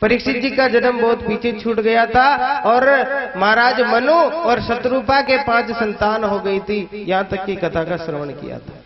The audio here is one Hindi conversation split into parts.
परीक्षित जी का जन्म बहुत पीछे छूट गया था और महाराज मनु और शत्रुपा के 5 संतान हो गई थी। यहां तक की कथा का श्रवण किया था।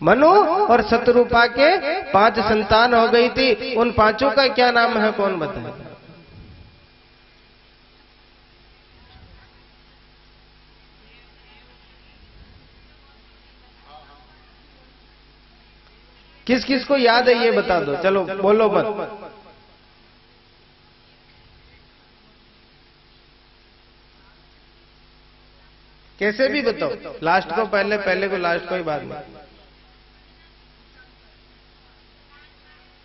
मनु और शत्रुपा के 5 संतान हो गई थी। उन 5 का क्या नाम है, कौन बताएगा? किस किस को याद है ये बता दो। चलो बोलो मत। कैसे भी बताओ, लास्ट को पहले, पहले को लास्ट को ही बाद में।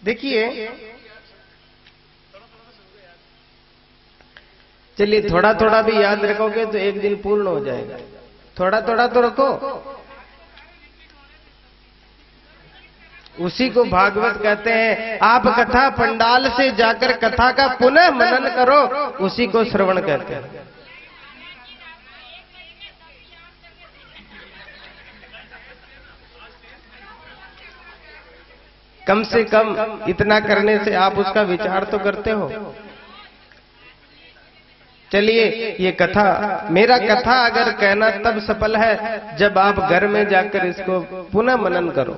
देखिए, चलिए थोड़ा थोड़ा भी याद रखोगे तो एक दिन पूर्ण हो जाएगा। थोड़ा थोड़ा तो रखो। उसी को भागवत कहते हैं। आप कथा पंडाल से जाकर कथा का पुनः मनन करो, उसी को श्रवण कहते हैं। कम से कम इतना करने से आप उसका विचार तो करते हो। चलिए, ये कथा, मेरा कथा अगर कहना तब सफल है जब आप घर में जाकर इसको पुनः मनन करो।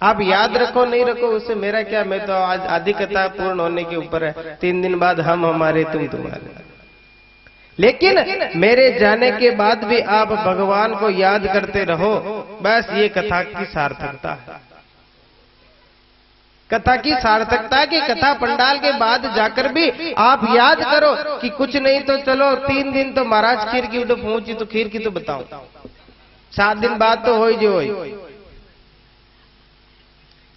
आप याद रखो नहीं रखो उससे मेरा क्या, मैं तो आज आधी कथा पूर्ण होने के ऊपर है। 3 दिन बाद हम हमारे, तुम तुम्हारे। लेकिन मेरे जाने के बाद भी आप भगवान को याद करते रहो, बस ये कथा की सार्थकता है। कथा की सार्थकता की कथा पंडाल के बाद जाकर भी आप याद करो कि कुछ नहीं तो चलो 3 दिन तो महाराज खीर की तो पहुंची, तो खीर की तो बताओ। 7 दिन बाद तो हो ही जो होई।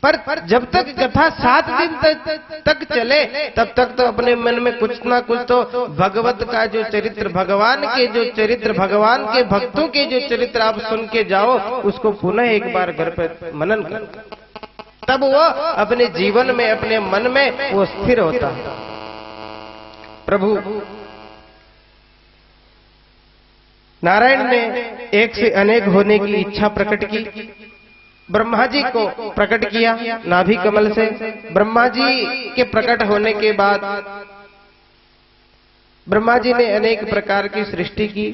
पर जब तक कथा 7 दिन तक चले तब तक तो अपने मन में कुछ ना कुछ तो भगवत का जो चरित्र, भगवान के जो चरित्र, भगवान के भक्तों के जो चरित्र आप सुन के जाओ, उसको पुनः एक बार घर पर मनन करो। तब वो अपने जीवन में, अपने मन में वो स्थिर होता है। प्रभु नारायण ने एक से अनेक होने की इच्छा प्रकट की। ब्रह्मा जी को प्रकट किया नाभि कमल से। ब्रह्मा जी के प्रकट होने के बाद ब्रह्मा जी ने अनेक प्रकार की सृष्टि की।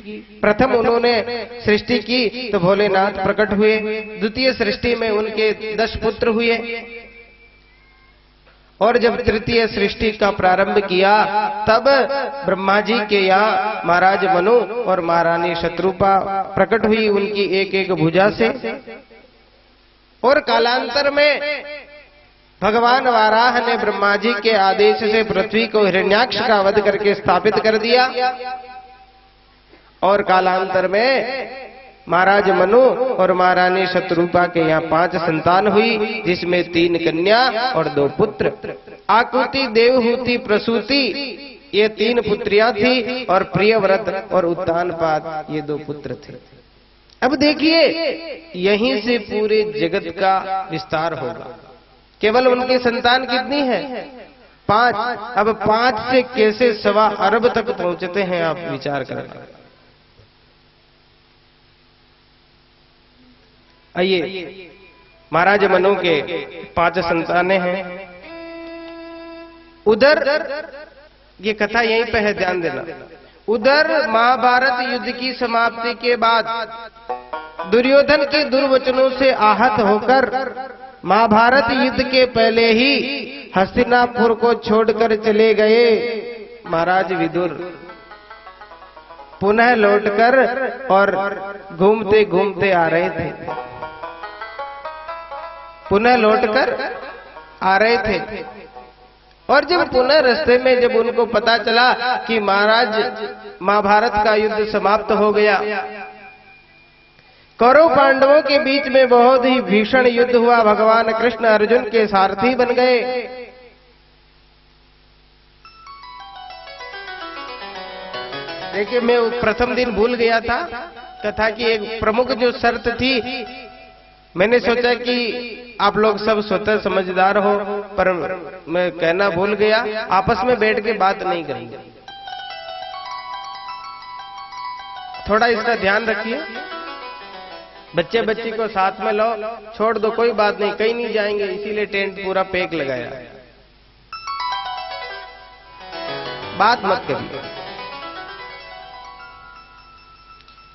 प्रथम उन्होंने सृष्टि की तो भोलेनाथ प्रकट हुए। द्वितीय सृष्टि में उनके 10 पुत्र हुए। और जब तृतीय सृष्टि का प्रारंभ किया तब ब्रह्मा जी के यहाँ महाराज मनु और महारानी शत्रुपा प्रकट हुई, उनकी एक एक भुजा से। और कालांतर में भगवान वाराह ने ब्रह्मा जी के आदेश से पृथ्वी को हिरण्याक्ष का वध करके स्थापित कर दिया। और कालांतर में महाराज मनु और महारानी शत्रुपा के यहाँ 5 संतान हुई, जिसमें 3 कन्या और 2 पुत्र। आकुति, देवहूति, प्रसूति, ये 3 पुत्रियां थी। और प्रियव्रत और उत्तानपाद, ये 2 पुत्र थे। अब देखिए, यहीं से पूरे जगत का विस्तार होगा। केवल उनकी संतान कितनी है? 5। अब 5 से कैसे 1.25 अरब तक पहुंचते हैं, आप विचार करें। आइए, महाराज मनु के 5 संतानें हैं। उधर, ये कथा यहीं पे है, ध्यान देना। उधर महाभारत युद्ध की समाप्ति के बाद दुर्योधन के दुर्वचनों से आहत होकर महाभारत युद्ध के पहले ही हस्तिनापुर को छोड़कर चले गए महाराज विदुर। पुनः लौटकर और घूमते घूमते आ रहे थे। पुनः लौटकर आ रहे थे। और जब पुनः रास्ते में जब उनको पता चला कि महाराज महाभारत का युद्ध समाप्त हो गया, कौरव पांडवों के बीच में बहुत ही भीषण युद्ध हुआ, भगवान कृष्ण अर्जुन के सारथी बन गए। देखिए, मैं प्रथम दिन भूल गया था कथा की एक प्रमुख जो शर्त थी। मैंने सोचा कि आप लोग सब स्वतः समझदार हो, पर मैं कहना भूल गया। आपस में बैठ के बात नहीं करेंगे, थोड़ा इसका ध्यान रखिए। बच्चे बच्ची को साथ में लो, छोड़ दो, कोई बात नहीं, कहीं नहीं जाएंगे, इसीलिए टेंट पूरा पैक लगाया। बात मत करिए।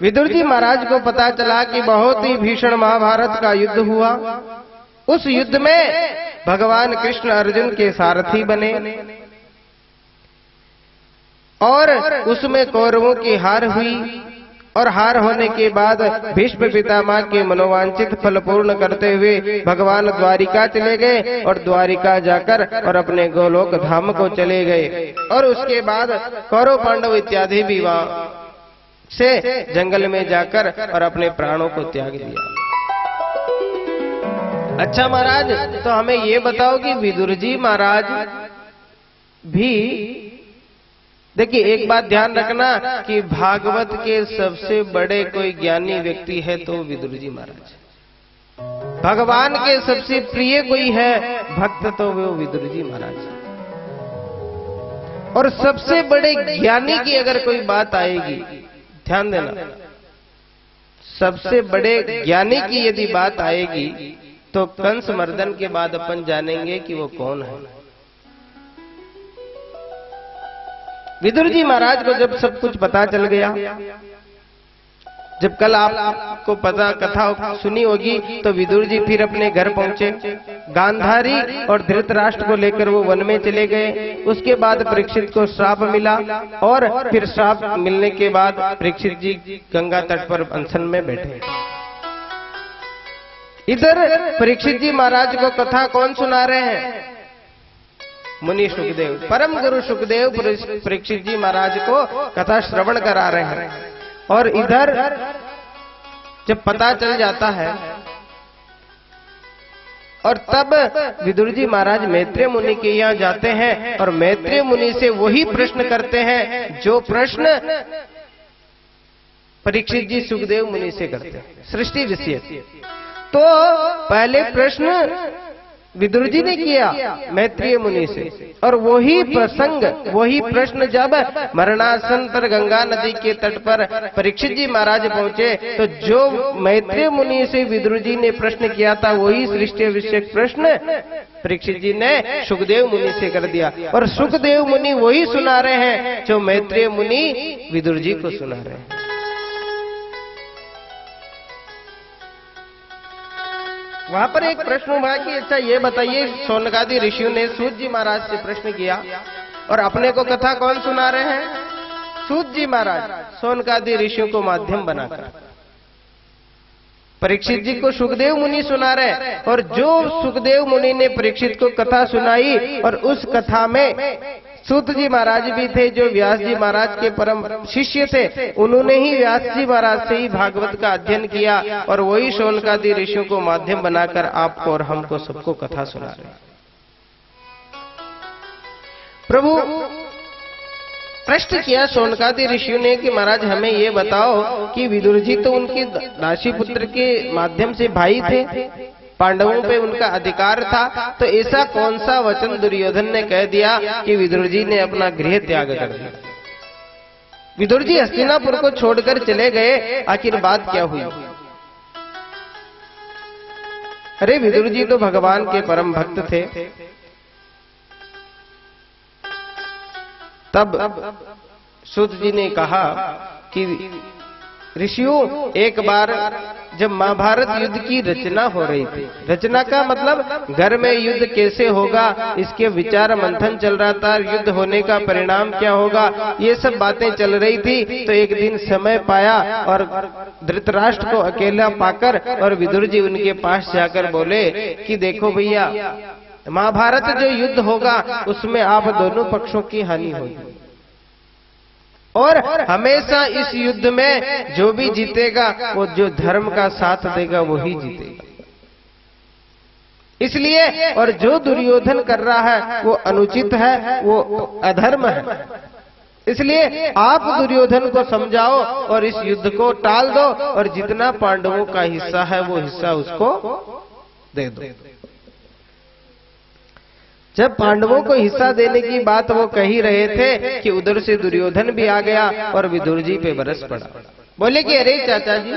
विदुर जी महाराज को पता चला कि बहुत ही भीषण महाभारत का युद्ध हुआ। उस युद्ध में भगवान कृष्ण अर्जुन के सारथी बने और उसमें कौरवों की हार हुई। और हार होने के बाद भीष्म पितामह के मनोवांछित फल पूर्ण करते हुए भगवान द्वारिका चले गए और द्वारिका जाकर और अपने गोलोक धाम को चले गए। और उसके बाद कौरव पांडव इत्यादि भी वहां से जंगल में जाकर और अपने प्राणों को त्याग दिया। अच्छा महाराज, तो हमें ये बताओ कि विदुर जी महाराज भी, देखिए एक बात ध्यान रखना कि भागवत के सबसे बड़े कोई ज्ञानी व्यक्ति है तो विदुर जी महाराज। भगवान के सबसे प्रिय कोई है भक्त तो वो विदुर जी महाराज। और सबसे बड़े ज्ञानी की अगर कोई बात आएगी, ध्यान देना, सबसे बड़े ज्ञानी की यदि बात आएगी तो कंस मर्दन के बाद अपन जानेंगे कि वो कौन है। विदुर जी महाराज को जब सब कुछ पता चल गया, जब कल आपको पता कथा सुनी होगी, तो विदुर जी फिर अपने घर पहुंचे। गांधारी और धृतराष्ट्र को लेकर वो वन में चले गए। उसके बाद परीक्षित को श्राप मिला और फिर श्राप मिलने के बाद परीक्षित जी गंगा तट पर अनशन में बैठे। इधर परीक्षित जी महाराज को कथा कौन सुना रहे हैं? मुनि सुखदेव, परम गुरु सुखदेव परीक्षित जी महाराज को कथा श्रवण करा रहे हैं। और इधर जब पता चल जाता है और तब विदुर जी महाराज मैत्रेय मुनि के यहाँ जाते हैं और मैत्रेय मुनि से वही प्रश्न करते हैं जो प्रश्न परीक्षित जी सुखदेव मुनि से करते हैं, सृष्टि विषय। तो पहले प्रश्न विदुर जी ने किया मैत्रेय मुनि से, और वही प्रसंग, वही प्रश्न जब मरणासन पर गंगा नदी के तट पर परीक्षित जी महाराज पहुंचे, तो जो मैत्रेय मुनि से विदुर जी ने प्रश्न किया था वही सृष्टि विषयक प्रश्न परीक्षित जी ने सुखदेव मुनि से कर दिया। और सुखदेव मुनि वही सुना रहे हैं जो मैत्रेय मुनि विदुर जी को सुना रहे हैं। वहां पर एक प्रश्न हुआ कि अच्छा ये बताइए, शौनकादि ऋषियों ने सूत जी महाराज से प्रश्न किया और अपने को कथा कौन सुना रहे हैं? सूत जी महाराज, शौनकादि ऋषियों को माध्यम बनाकर परीक्षित जी को सुखदेव मुनि सुना रहे। और जो सुखदेव मुनि ने परीक्षित को कथा सुनाई, और उस कथा में सूत जी महाराज भी थे जो व्यास जी महाराज के परम शिष्य थे। उन्होंने ही व्यास जी महाराज से ही भागवत का अध्ययन किया और वही शौनकादि ऋषियों को माध्यम बनाकर आपको और हमको सबको कथा सुना रहे। प्रभु प्रश्न किया शौनकादि ऋषियों ने कि महाराज हमें ये बताओ कि विदुर जी तो उनके दासी पुत्र के माध्यम से भाई थे, पांडवों पे उनका अधिकार था, तो ऐसा कौन सा वचन दुर्योधन ने कह दिया कि विदुर जी ने अपना गृह त्याग कर दिया? विदुर जी हस्तिनापुर को छोड़कर चले गए, आखिर बात क्या हुई? अरे विदुर जी तो भगवान के परम भक्त थे। तब सूत जी ने कहा कि ऋषियों, एक बार जब महाभारत युद्ध की रचना हो रही थी, रचना का मतलब घर में युद्ध कैसे होगा इसके विचार मंथन चल रहा था, युद्ध होने का परिणाम क्या होगा, ये सब बातें चल रही थी। तो एक दिन समय पाया और धृतराष्ट्र को अकेला पाकर और विदुर जी उनके पास जाकर बोले कि देखो भैया, महाभारत जो युद्ध होगा उसमें आप दोनों पक्षों की हानि होगी और हमेशा इस युद्ध में जो भी जीतेगा वो जो धर्म का साथ देगा वही जीतेगा। इसलिए और जो दुर्योधन कर रहा है वो अनुचित है, वो अधर्म है। इसलिए आप दुर्योधन को समझाओ और इस युद्ध को टाल दो और जितना पांडवों का हिस्सा है वो हिस्सा उसको दे दो। जब पांडवों को हिस्सा देने की बात वो कह ही रहे थे कि उधर से दुर्योधन भी आ गया और विदुर जी पे बरस पड़ा। बोले कि अरे चाचा जी,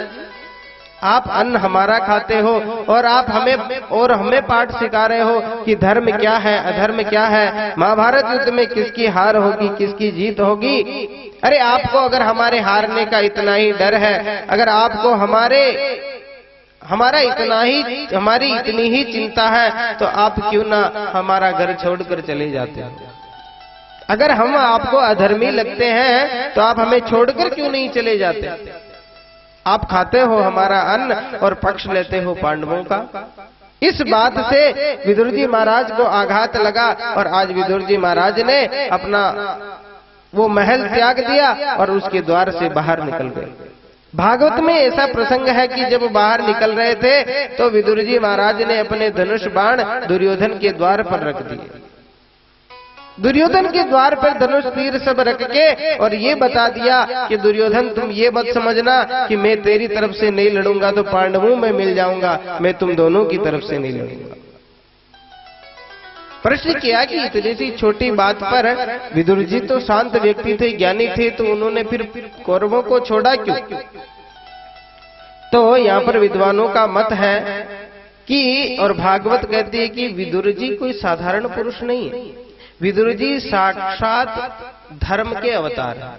आप अन्न हमारा खाते हो और आप हमें पाठ सिखा रहे हो कि धर्म क्या है, अधर्म क्या है, महाभारत युद्ध में किसकी हार होगी, किसकी जीत होगी। अरे आपको अगर हमारे हारने का इतना ही डर है, अगर आपको हमारी इतनी ही चिंता है, तो आप क्यों ना हमारा घर छोड़कर चले जाते हो। अगर हम आपको अधर्मी लगते हैं तो आप हमें छोड़कर क्यों नहीं चले जाते। आप खाते हो हमारा अन्न और पक्ष लेते हो पांडवों का। इस बात से विदुर जी महाराज को आघात लगा और आज विदुर जी महाराज ने अपना वो महल त्याग दिया और उसके द्वार से बाहर निकल गए। भागवत में ऐसा प्रसंग है कि जब बाहर निकल रहे थे तो विदुर जी महाराज ने अपने धनुष बाण दुर्योधन के द्वार पर रख दिए। दुर्योधन के द्वार पर धनुष तीर सब रख के और ये बता दिया कि दुर्योधन तुम ये मत समझना कि मैं तेरी तरफ से नहीं लड़ूंगा तो पांडवों में मिल जाऊंगा, मैं तुम दोनों की तरफ से नहीं लड़ूंगा। प्रश्न किया कि इतनी सी छोटी बात पर विदुर जी तो शांत व्यक्ति थे, ज्ञानी थे, तो उन्होंने फिर कौरवों को छोड़ा क्यों। तो यहाँ पर विद्वानों का मत है कि, और भागवत कहती है कि विदुर जी कोई साधारण पुरुष नहीं है, विदुर जी साक्षात धर्म के अवतार हैं।